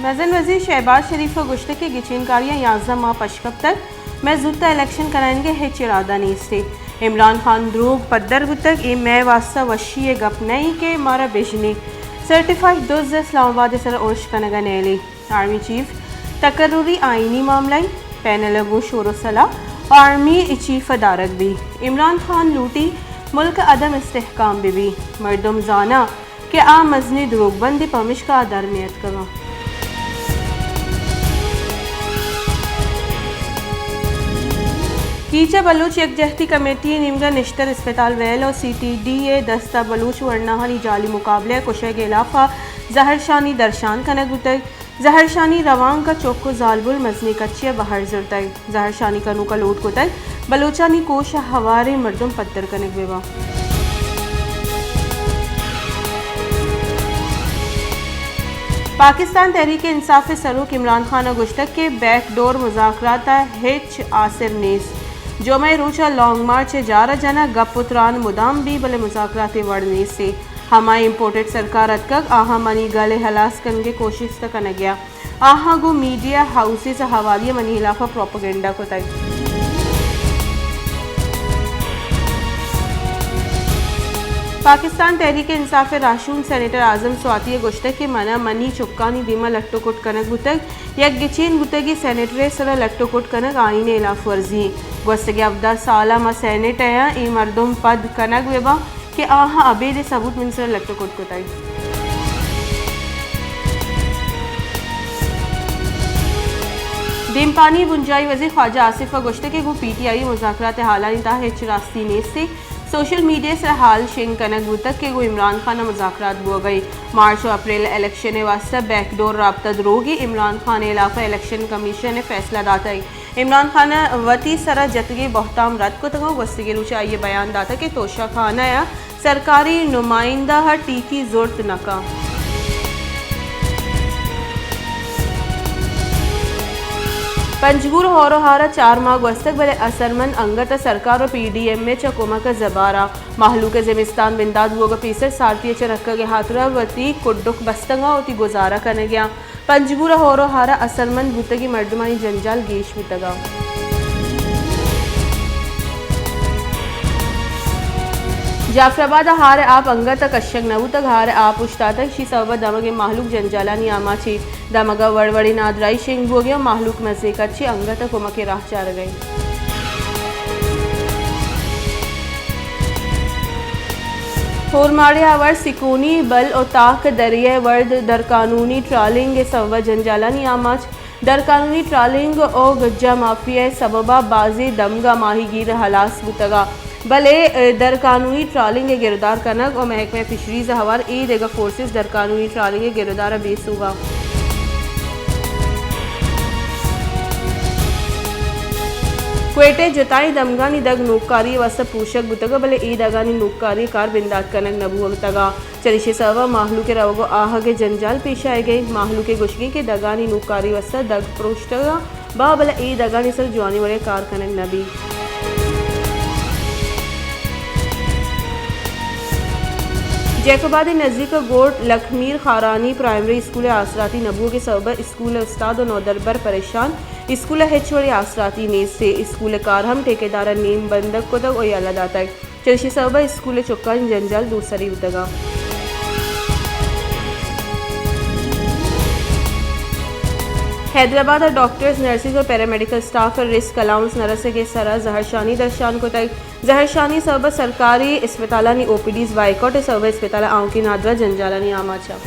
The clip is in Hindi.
मज़न वज़ीर शहबाज शरीफ को गुश्त के गिचनकारियाँ 11 माह पशकब तक मैं जुत्ता इलेक्शन कराएंगे हिच इरादा नहीं से इमरान खान द्रोग पद्दर गुतक ए मैं वास्ता वशी गप नहीं के मारा बिजनी सर्टिफाइड दोस्त इस्लामाबाद सर ओश कनगा नैली आर्मी चीफ तकर्रुरी आइनी मामलाई पैनल गो शोर सला आर्मी चीफ दारक भी इमरान खान लूटी मुल्क अदम इस्तेहकाम भी मर्दम जाना कि आ मजनी द्रोगबंदी पमिश का दरमियत कवा कीचा बलूच यकजहती कमेटी निमगा निश्तर अस्पताल वैल और CTDA दस्ता बलूच वर्नाहानी जाली मुकाबले कुशे के इलाफा जहरशानी दर्शान कनगुतक जहरशानी रवांग का चौको जालबुल मजनी कच्चे बाहर जुरतक जहरशानी कनू का लोट कुतक बलूचानी कोश हवारे मर्दम पत्थर कनक बेवा पाकिस्तान तहरीक इंसाफ सरूक इमरान खान गुश्तक के बैकडोर मुज़ाकरात हिच आसिर नेस जो मैं रोचा लॉन्ग मार्च जारा जना गप पुत्रान मुदाम भी बले मुज़ाकरात वर्डने से हमारी इम्पोर्टेड सरकार अतकक आहा मनी गले हलास करने की कोशिश तक न गया आहा गो मीडिया हाउसेस हवालिया मनी हिलाफा प्रोपोगेंडा को तक पाकिस्तान तहरीक इंसाफ राशून सेनेटर आजम स्वाति गुश्तक के मना मनी चुपकानी दिमा लट्टो कुट कनक गुतक यक गिचीन गुतगी सेनेटरे सर लट्टो कुट कनक आईन इलाफ वर्जी गुस्तगे अवदा साला मा सेनेट है ई मर्दुम पद कनक वेबा के आहा अबेद सबूत मिन सर लट्टो कुट कुताई दिमपानी बुंजाई वजीर ख्वाजा आसिफ गुश्तके गो PTI मुज़ाकरात हालानी ता हिच रास्ती नेस से सोशल मीडिया से हाल शिंग कनक गुतक के वो इमरान खान मुज़ाकरात हो गई मार्च और अप्रैल इलेक्शन वास्ते बैकडोर राब्ता द्रोगी इमरान खान इलाका इलेक्शन कमीशन ने फैसला दाता इमरान खान वती सरा जतगे बहताम रद्द को तक वस्ती रुचा ये बयान दाता कि तोशा खाना या सरकारी नुमाइंदा हर टीकी जरूरत नका पंजगुर होरोहारा 4 माह वस्तक बले असरमन अंगत सरकार और PDM में चकोमा का जबारा माहलू के जिमिस्तान बिंदाद हुआ पीसर सारतीय चरक्का के हाथरा वती कुड्डुक बस्तंगा होती गुजारा करने गया पंजगुर होरोहारा असरमन बुतगी मर्दमानी जंजाल गेश बुतगा जाफराबाद हार आप अंगत कश्यक नवू तक हार आप उश्तातक शी सबब दमगे माहलूक जंजालानी आमाची दमगा वड़वड़ी नादराई शिंग हो गया माहलूक मजे कच्ची अंगत कुमके राह चार गई होरमाड़े आवर सिकोनी बल और ताक दरिया वर्द दर कानूनी ट्रालिंग सबब जंजालानी आमाच दर कानूनी ट्रालिंग और गज्जा माफिया सबबा बाजी दमगा माहीगीर हलास बुतगा भले दर कानूनी ट्रालिंग गिरदार कनक और महकमे फिशरीज हवार ई देगा फोर्सेस दर कानूनी ट्रालिंग गिरदार बेस हुआ क्वेटे जुताई दमगानी दग नूकारी वस्त पूछक बुतगा भले ई दगानी नूकारी कार बिंदात कनक नबू तगा चलिशे सवा माहलू के रवगो आह के जंजाल पेश आए गए माहलू के गुशगी के दगानी नूकारी वस्त दग प्रोष्टगा बा भले ई दगानी सर जुआनी बड़े कार कनक नबी जैकोबाद नज़दीक गोट लखमीर खारानी प्राइमरी स्कूल आसराती नबू के सबब स्कूल उस्ताद और नौदरबर परेशान स्कूल हेचवड़ी आसराती नेज से स्कूल कारहम ठेकेदार नीम बंदक को तक और अलग आता है चलशी सबब स्कूल चुक्का जंजाल दूसरी उतगा हैदराबाद डॉक्टर्स नर्सिस और पैरामेडिकल स्टाफ और रिस्क अलाउंस नरस के सरा जहरशानी दर्शान को तक जहरशानी सबब सरकारी अस्पतालानी OPDs बाइकॉट सबब अस्पताल आँव की नादरा जंजालानी आमाचा